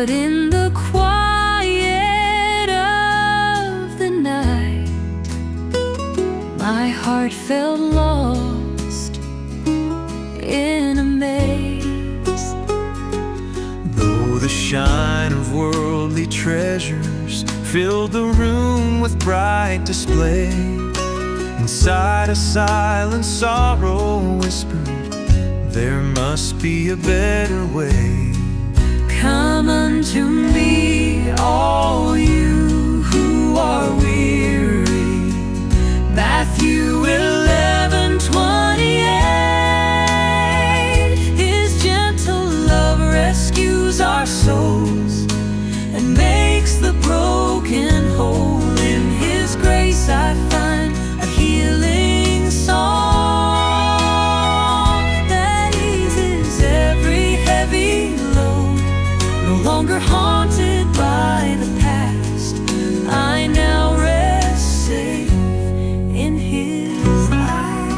But in the quiet of the night, my heart felt lost in a maze. Though the shine of worldly treasures filled the room with bright display, inside a silent sorrow whispered, there must be a better way. Come unto me, all you who are weary. Matthew 11:28. His gentle love rescues our souls and makes the broken whole. In His grace I find a healing song that eases every heavy load. No longer haunted by the past, I now rest safe in His light.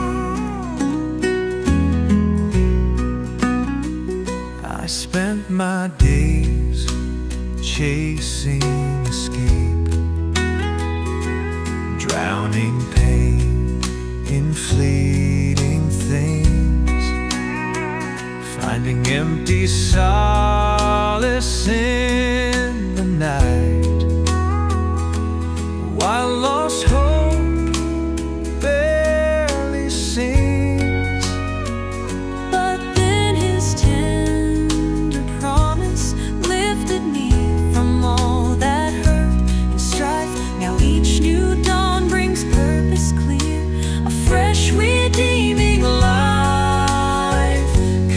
I spent my days chasing escape, drowning pain in fleeting things, finding empty solace in the night, while lost hope barely sings. But then His tender promise lifted me from all that hurt and strife. Now each new dawn brings purpose clear, a fresh redeeming life.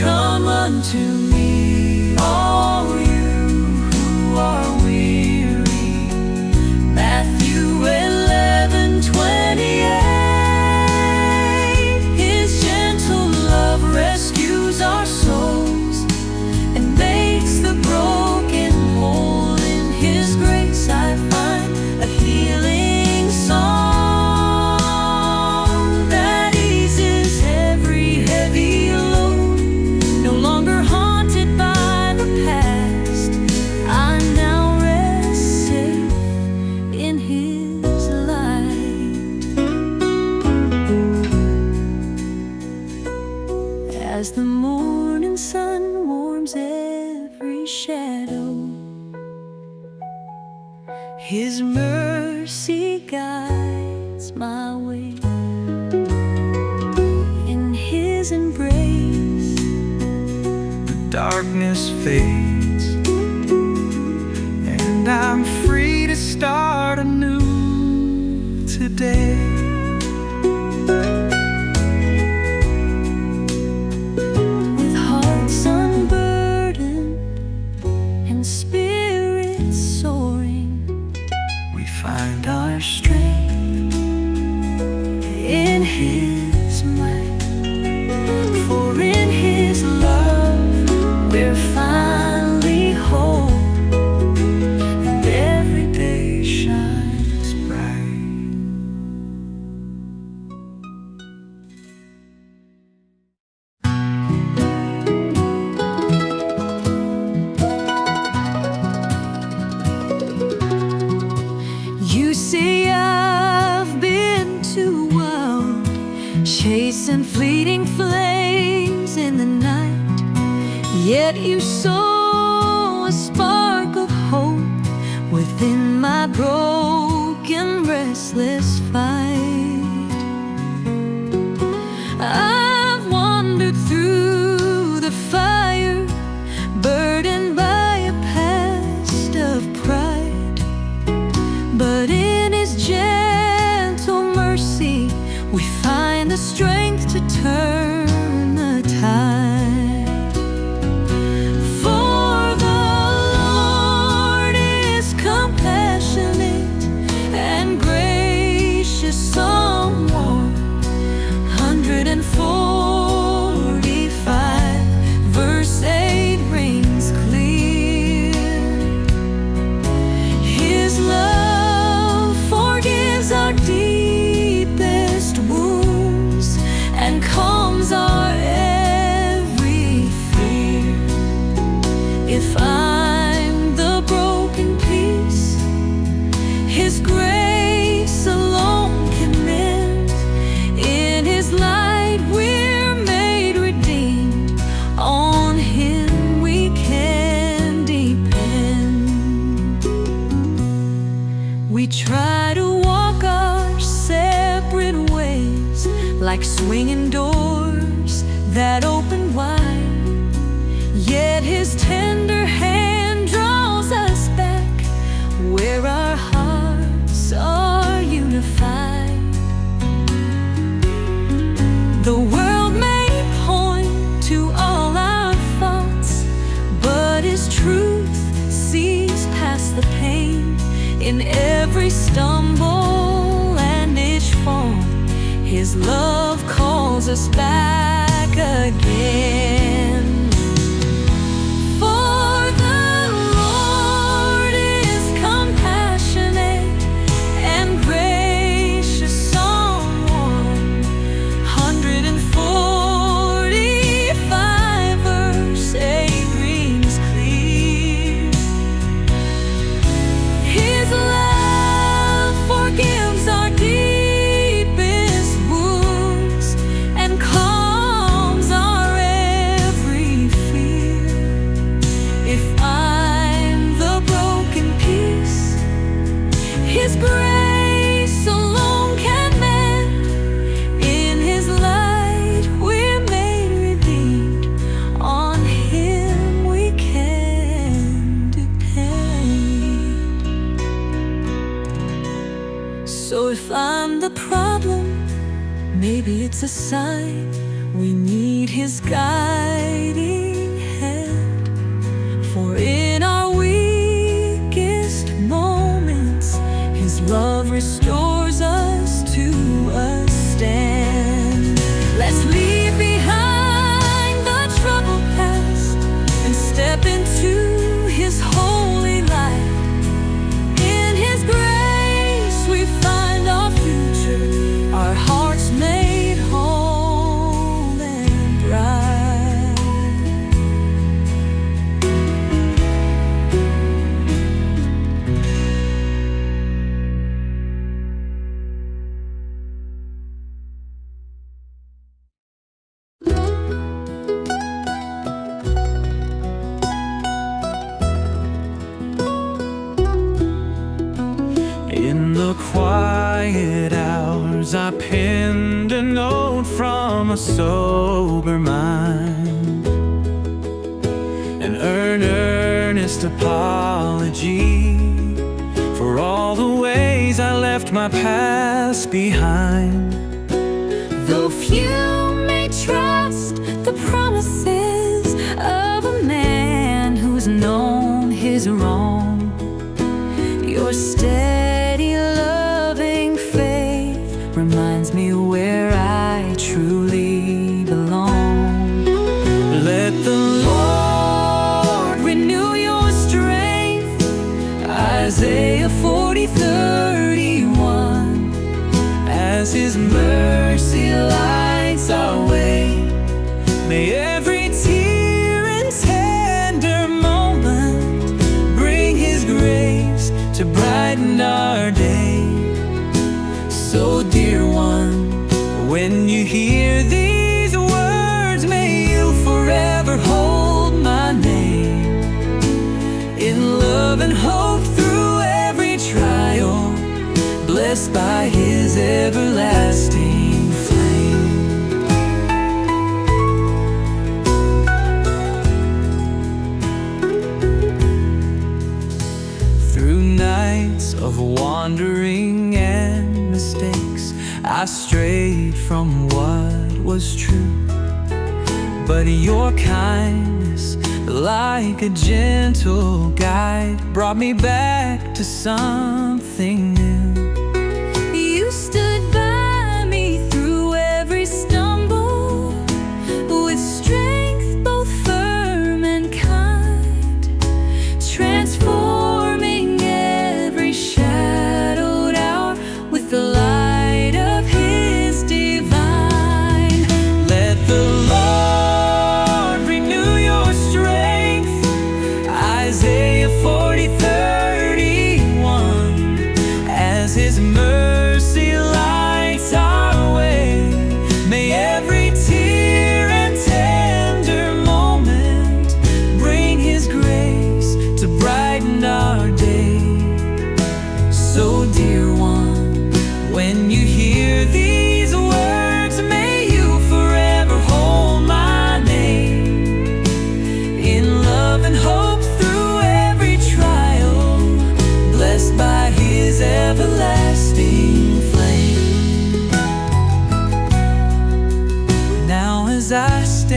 Come unto me, all you who are weary. Matthew 11:28. His gentle love rescues our souls and makes the broken whole. In His grace I find a healing song that eases every heavy load. No longer haunted by the past, I now rest safe in His light. As the morning sun warms every shadow, His mercy guides my way. In His embrace, The darkness fades, and I'm free to start anew today. with hearts unburdened and spirits soaring, We find our strength in His might. For in His love we're finally whole, and every day shines bright. You say I've been too wild, chasing fleeting flames in the night, yet you sow a spark of hope within my broken, restless fight. I've wandered through the fire, burdened by a past of pride, but in His gentle mercy we find the strength to turn the tide. For the Lord is compassionate and gracious somewhat. 145 verse 8 rings clear. His love forgives our deepest wounds and calms our every fear. If I'm the that open wide, yet His tender hand draws us back where our hearts are unified. The world may point to all our faults, but His truth sees past the pain. In every stumble and each fall, His love calls us back again. For the Lord is compassionate and gracious. Psalm 145 verse 8 rings clear. His love forgives our deepest wounds and calms our every fear. If I'm the broken piece, His grace alone can mend. In His light we're made redeemed. On Him we can depend. So if I'm the problem, maybe it's a sign we need His guiding hand. For in our weakest moments, His love restores us to a stand. Let's leave behind the troubled past and step into His holy light. In His grace we find our future, our hearts made whole and bright. In the quiet hours, I penned a note from a sober mind, an earnest apology for all the ways I left my past behind. Though few may trust the promises of a man who's known his wrong, your steady, loving faith reminds me where I truly belong. Let the Lord renew your strength. Isaiah 40:31. as His Mercy lights our way. may every tear and tender moment bring His grace to brighten our day. So dear one, When you hear these words, may you forever hold my name in love and hope through every trial, blessed by His everlasting flame. through nights of wandering and mistakes. I strayed from what was true, but your kindness, like a gentle guide, brought me back to something new. You stood by me through every stumble, with strength both firm and kind, transforming every shadowed hour with the light of His divine. Let the Lord renew your strength. Isaiah 40:31.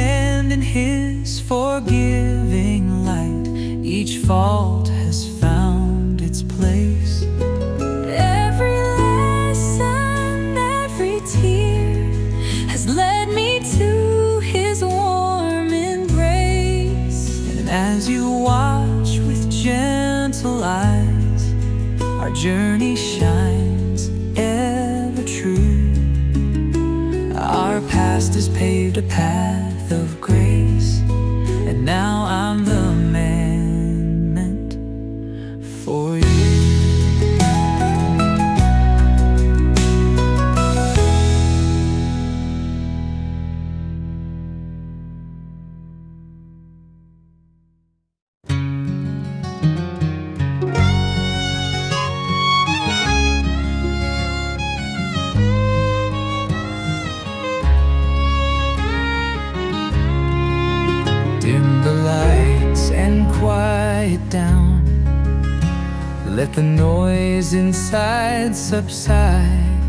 stand in His forgiving light. Each fault has found its place. Every lesson, every tear has led me to His warm embrace. And as you watch with gentle eyes, our journey shines ever true. Our past has paved a path of grace, and now I'm the man meant for you. Dim the lights and quiet down. Let the noise inside subside.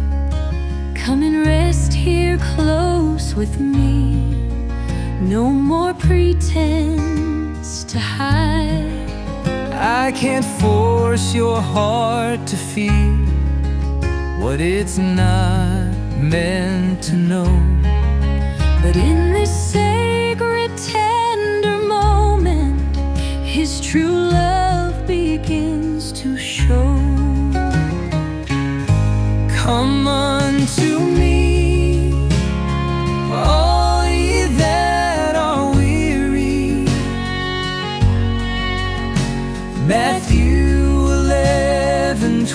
Come and rest here close with me. No more pretense to hide. I can't force your heart to feel what it's not meant to know. But in this sacred, tender moment, His true love begins to show. Come unto me, all ye that are weary. Matthew 11:28.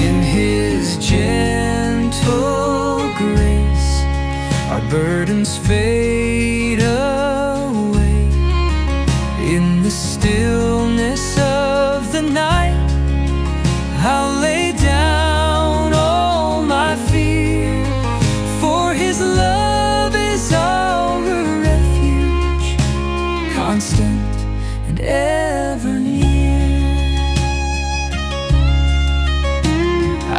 In His gentle grace, our burdens fade away. In the stillness of the night, I'll lay down all my fear, for His love is our refuge, constant and ever near.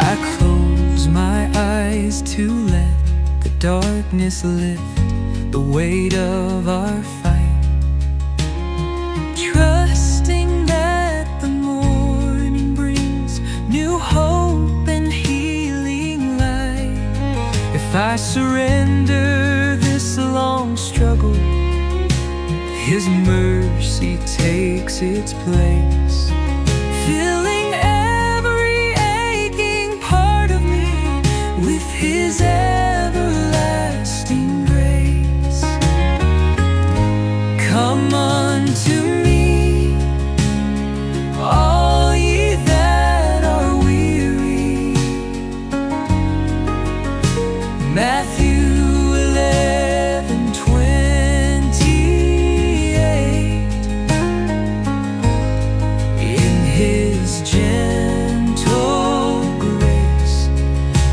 I close my eyes to let the darkness lift the weight of our fight, trusting that the morning brings new hope and healing light. If I surrender this long struggle, His mercy takes its place, filling every aching part of me with His everlasting grace. Come unto me, all ye that are weary. Matthew 11:28. In His gentle grace,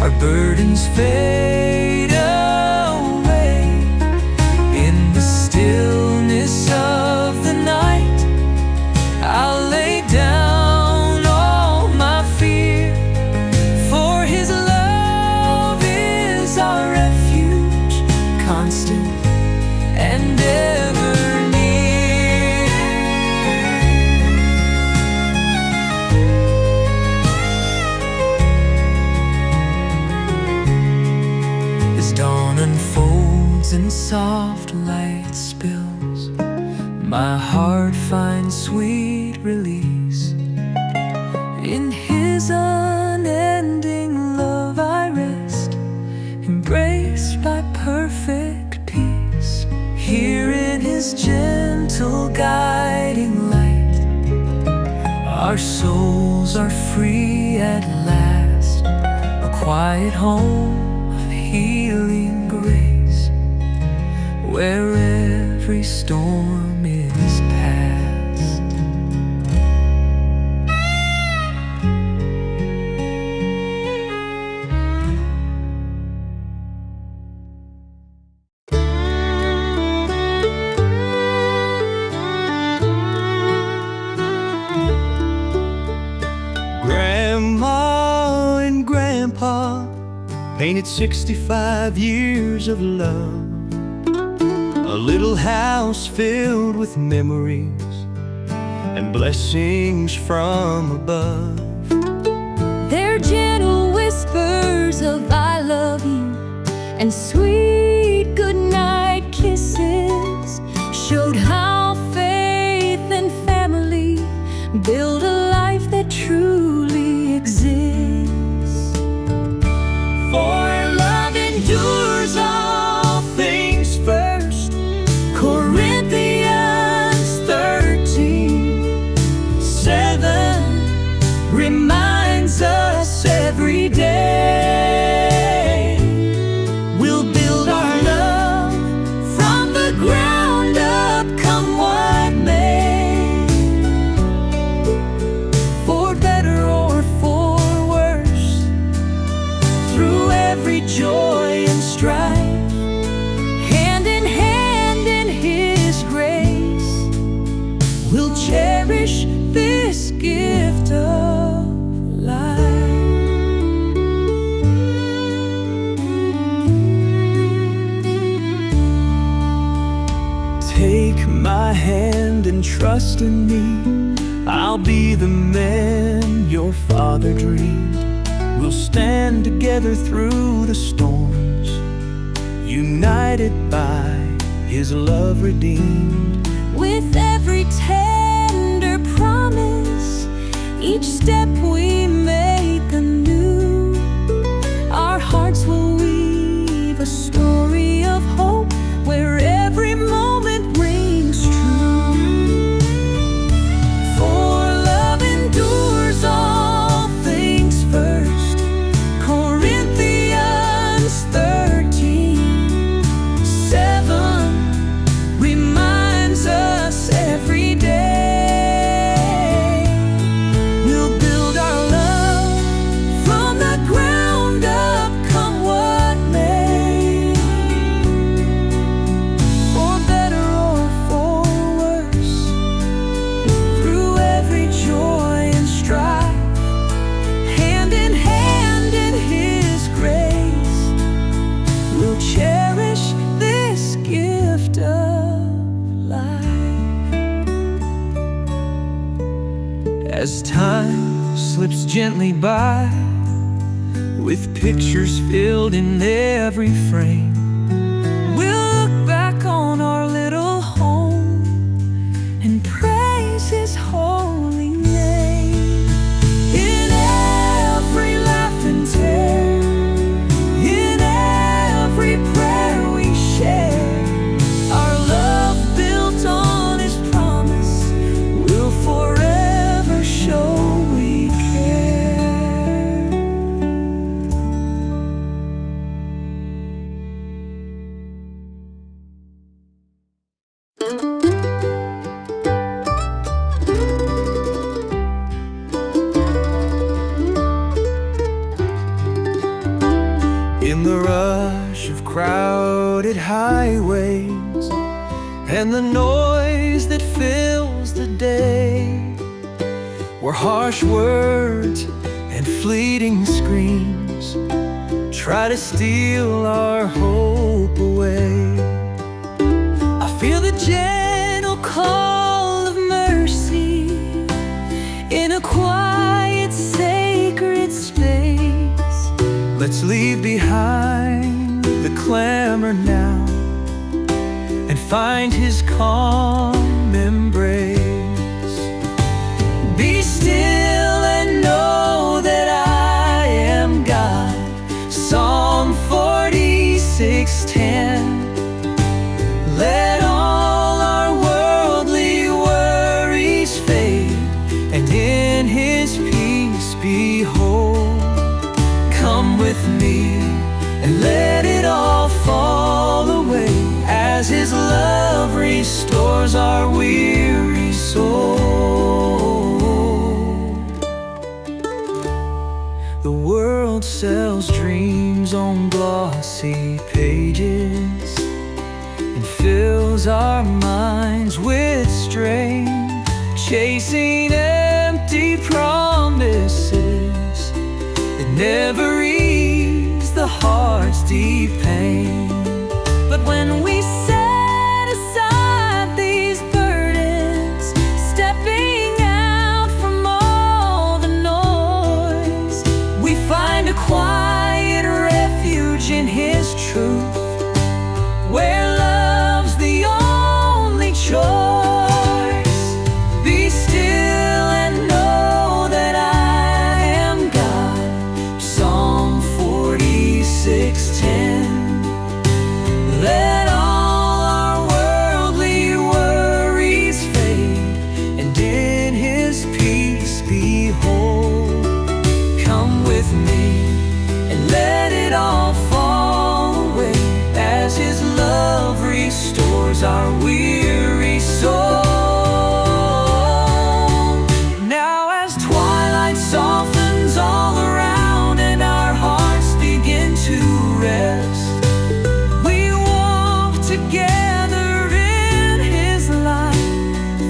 our burdens fade away. In the stillness of the night, I'll lay down all my fear, for His love is our refuge, constant and ever near. As dawn unfolds and soft light spills, my heart finds sweet release. In His unending love I rest, embraced by perfect peace. Here in His gentle guiding light, our souls are free at last, a quiet home of healing grace, where every storm is past. Grandma and Grandpa painted 65 years of love, a little house filled with memories and blessings from above. Their gentle whispers of I love you and sweet goodnight kisses showed how faith and family build a life that truly exists. For love endures all things first, Corinthians 13:7 reminds us every day we'll build our love from the ground up, come what may. For better or for worse, through every joy and strife, hand in His grace, we'll cherish this gift of life. Take my hand and trust in me, I'll be the man your father dreamed. We'll stand together through the storms, united by His love redeemed. With every tender promise, each step we make anew, our hearts will weave a story of hope where every moment rings true. For love endures all things first, Corinthians 13:7 reminds us every day we'll build our love from the ground up, come what may. For better or for worse, through every joy and strife, hand in His grace, we'll cherish this gift of life. As time slips gently by, with pictures filled in every frame, we'll look back on our little home and praise His holy name. In every laugh and tear, in every prayer we share, our love built on His promise will forever show we care. In the rush of crowded highways and the noise that fills the day, where harsh words and fleeting screams try to steal our hope away, I feel the gentle call of mercy in a quiet, sacred space. Let's leave behind the clamor now and find His calm embrace. Be still and know that I am God. Psalm 46:10. Let all our worldly worries fade, and in His peace be whole. Come with me and let it all fall away as His love restores our weary soul. The world sells dreams on glossy pages and fills our minds with strain, chasing empty promises that never ease the the heart's deep pain. But when we set aside these burdens, stepping out from all the noise, we find a quiet refuge in His truth, where love's the only choice. Be still and know that I am God. Psalm 46:10. Let all our worldly worries fade, and in His peace be whole. Come with me and let it all fall away, as His love restores our weary soul. Now as twilight softens all around and our hearts begin to rest, we walk together in His light,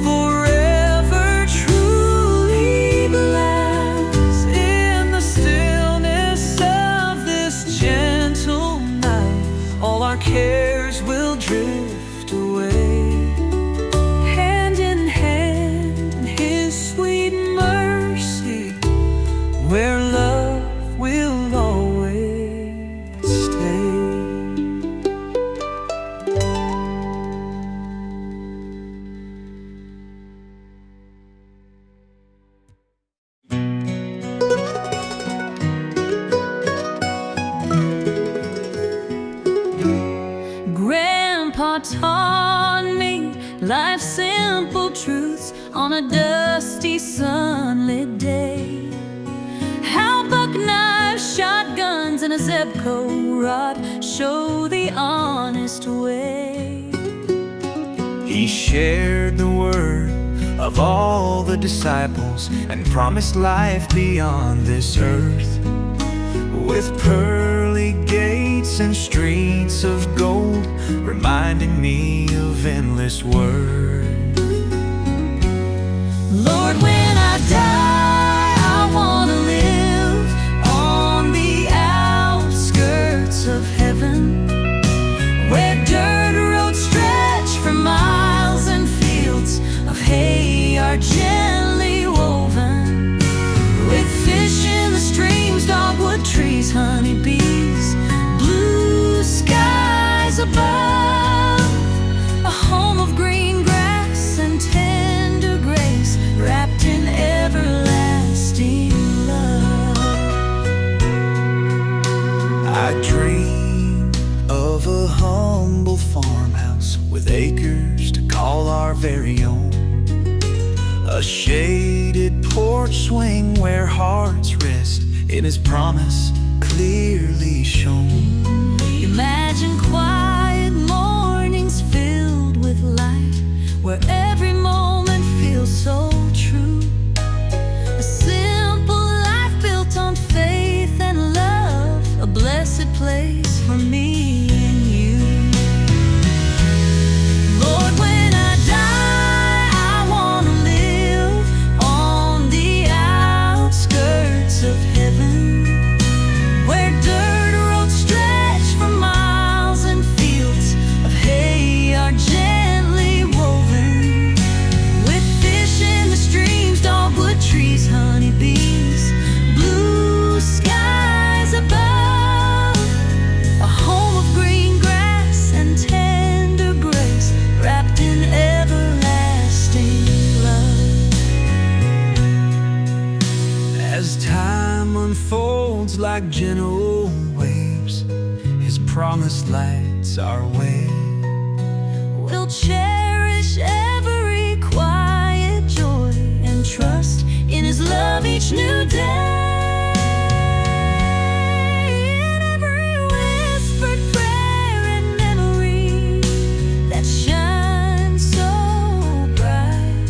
forever truly blessed. In the stillness of this gentle night, all our cares will drift away. Hand in hand in His sweet mercy, where love will always stay. Grandpa taught me life's simple truths on a dusty, sunlit day. How buck knives, shotguns, and a Zebco rod show the honest way. He shared the word of all the disciples and promised life beyond this earth, with pearly gates and streets of gold, reminding me of endless worth. Lord, when I die, I want to live on the outskirts of heaven, where dirt roads stretch for miles and fields of hay are gently woven, with fish in the streams, dogwood trees, honeybees, blue skies above, a home of green grass and tender grace, wrapped in everlasting love. I dream of a humble farmhouse with acres to call our very own, a shaded porch swing where hearts rest in His promise clearly shown. Imagine quiet mornings filled with light, where every moment feels so true. A simple life built on faith and love, a blessed place for me and you. Lord, when I die, I want to live on the outskirts of heaven, where dirt roads stretch for miles and fields of hay are gently woven, with fish in the streams, dogwood trees, honeybees, blue skies above, a home of green grass and tender grace, wrapped in everlasting love. As time unfolds like gentle waves, His promise lights our way. We'll cherish every quiet joy and trust in His love each new day. In every whispered prayer and memory that shines so bright,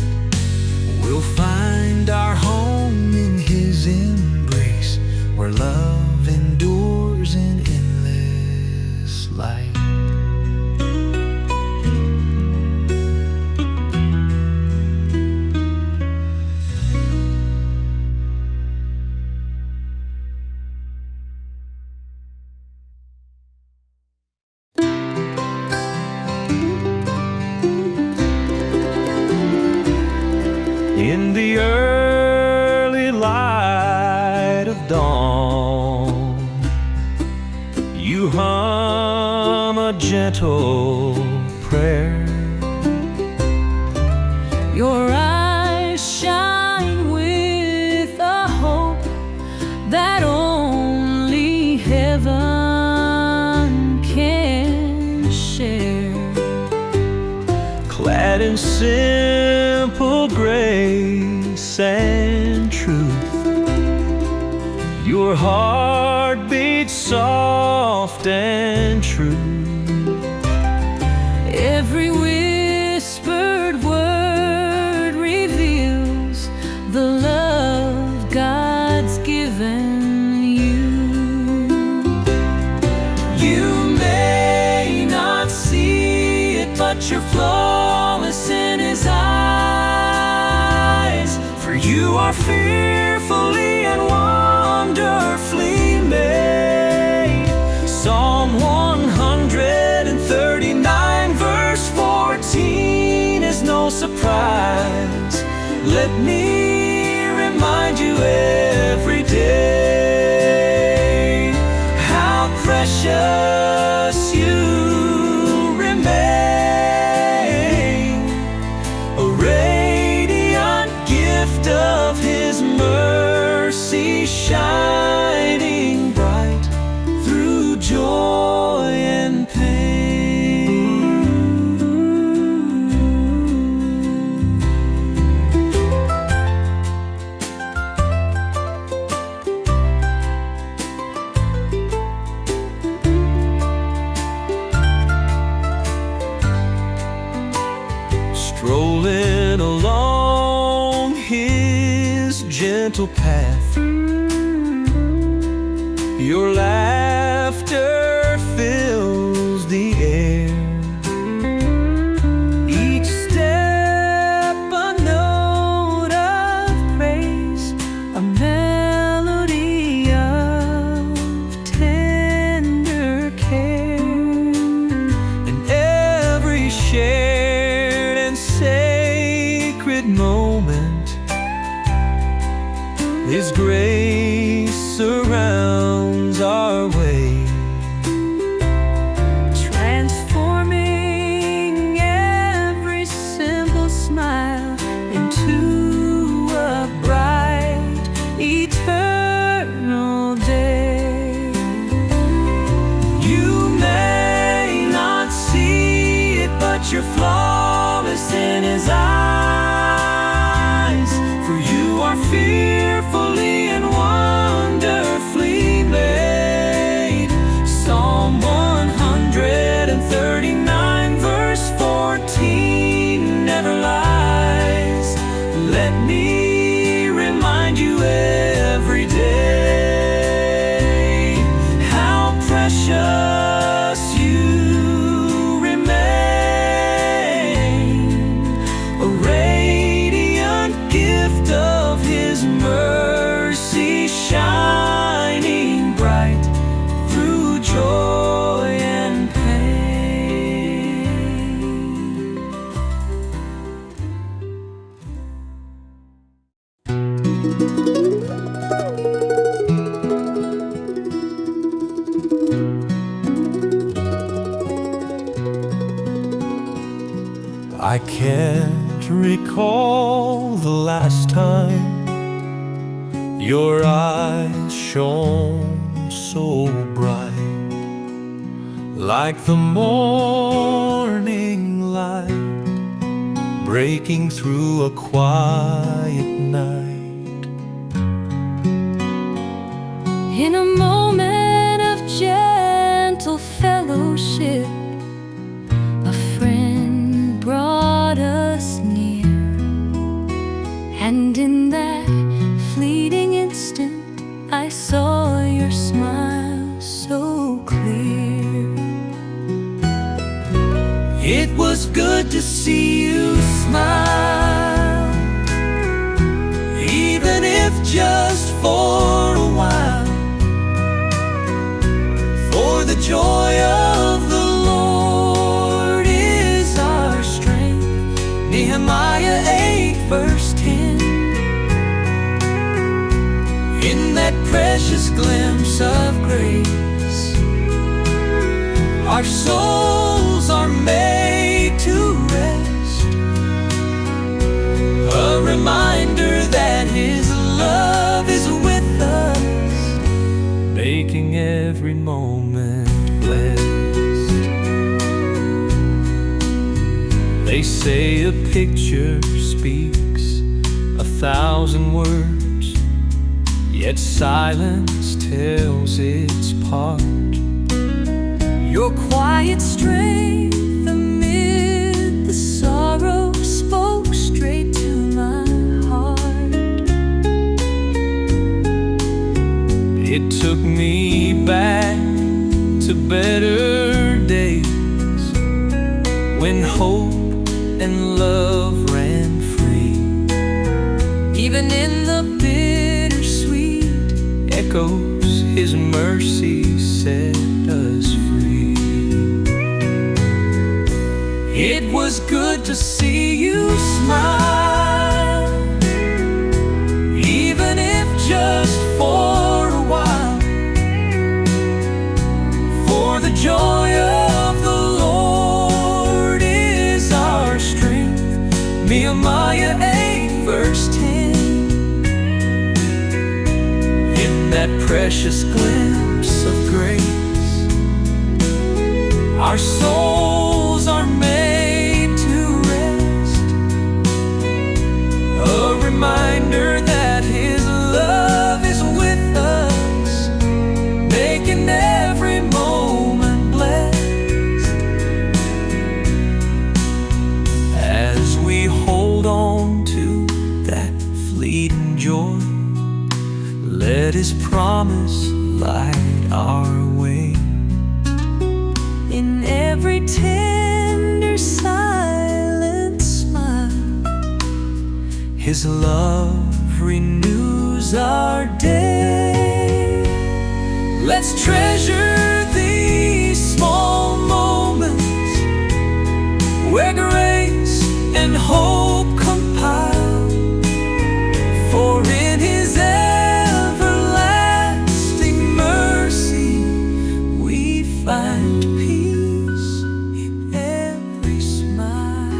We'll find our home in His embrace, where love endures in endless light. in the early light of dawn. You hum a gentle prayer. Your eyes shine with a hope that only heaven can share. Clad in simple grace and truth, your heart beats soft and true. Every whispered word reveals the love God's given you. You may not see it, but you're flawless in His eyes. For you are fearfully and wonderfully made. Psalm 139 verse 14 is no surprise. Let me remind you every day how precious you remain, a radiant gift of His mercy, shining bright through joy and pain. Strolling along His gentle path, your laughter fills the air. Each step a note of praise, a melody of tender care. And every shared and sacred moment, His grace surrounds our way, transforming every simple smile into a bright, eternal day. You may not see it, but you're flawless in His eyes. For you are fearfully and wonderfully made. Psalm 139 verse 14 never lies. Let me remind you every day how precious you remain, a radiant gift of His mercy, shining bright through joy and pain. I can't recall the last time your eyes shone so bright, like the morning light breaking through a quiet night. In a moment of gentle fellowship, a friend brought us near, and in that fleeting instant I saw your smile so clear. It was good to see you smile, even if just for a while. For the joy of the Lord is our strength. Nehemiah 8 verse 10. precious glimpse of grace. Our souls are made to rest, a reminder that His love is with us, making every moment blessed. They say a picture speaks 1,000 words, yet silence tells its part. Your quiet strength amid the sorrow spoke straight to my heart. It took me back to better days, when hope and love ran free. Even in the bittersweet Echoes His mercy set us free. it was good to see you smile, even if just for a while. For the joy of the Lord is our strength. Nehemiah 8 verse 10. In that precious glimpse of grace, Our souls are made to rest, a reminder that His love is with us, making every moment blessed. as we hold on to that fleeting joy, let His promise light our way. In every tender silent smile, His love renews our day. let's treasure these small moments where grace and hope compile. For in His everlasting mercy we find peace in every smile.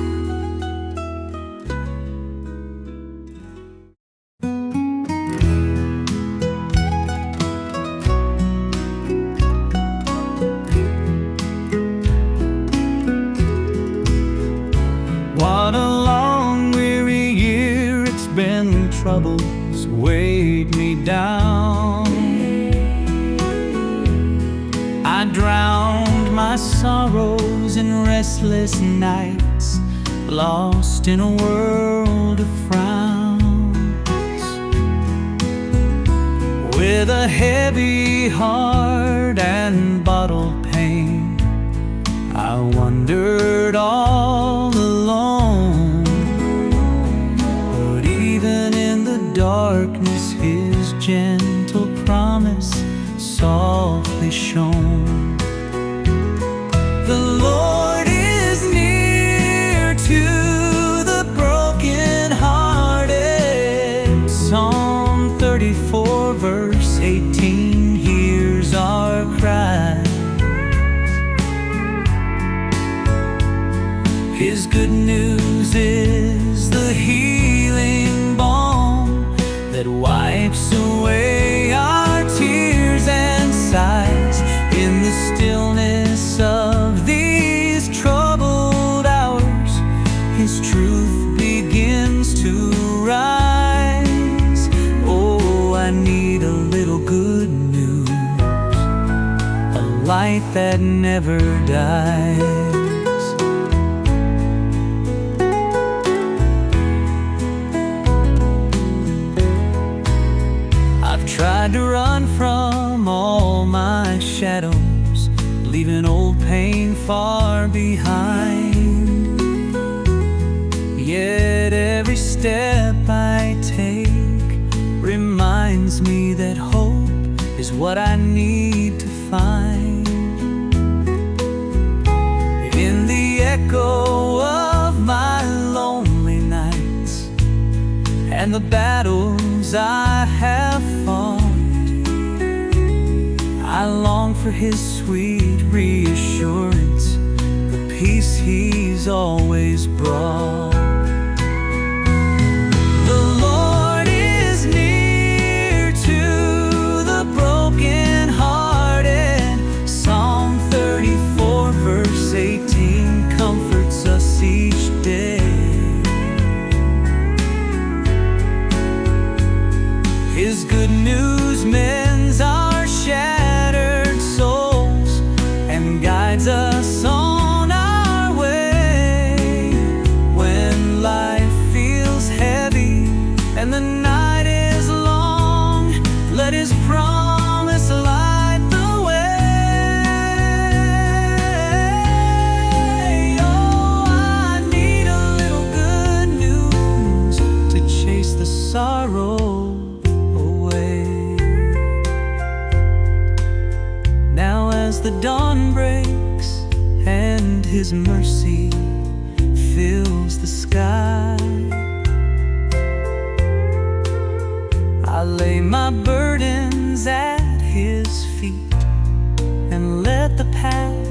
What a long, weary year it's been. Troubles weighed me down. I drowned my sorrows in restless nights, lost in a world of frowns. With a heavy heart and bottled pain, I wandered all alone. But even in the darkness, His gentle promise softly shone. The Lord is near to the brokenhearted. Psalm 34 verse 18 hears our cry. His good news is the healing balm that wipes away our tears and sighs. In the stillness of these troubled hours, His truth begins to rise. Oh, I need a little good news, a light that never dies. Tried to run from all my shadows, leaving old pain far behind. Yet every step I take reminds me that hope is what I need to find. In the echo of my lonely nights and the battles I have fought, for His sweet reassurance, the peace He's always brought. The Lord is near to the brokenhearted. Psalm 34 verse 18 comforts us each day. His good news mends our shattered souls and guides us on our way. When life feels heavy and the night is long, let His promise light the way. Oh, I need a little good news to chase the sorrow away. Now as the dawn breaks and His mercy fills the sky, I lay my burdens at His feet and let the past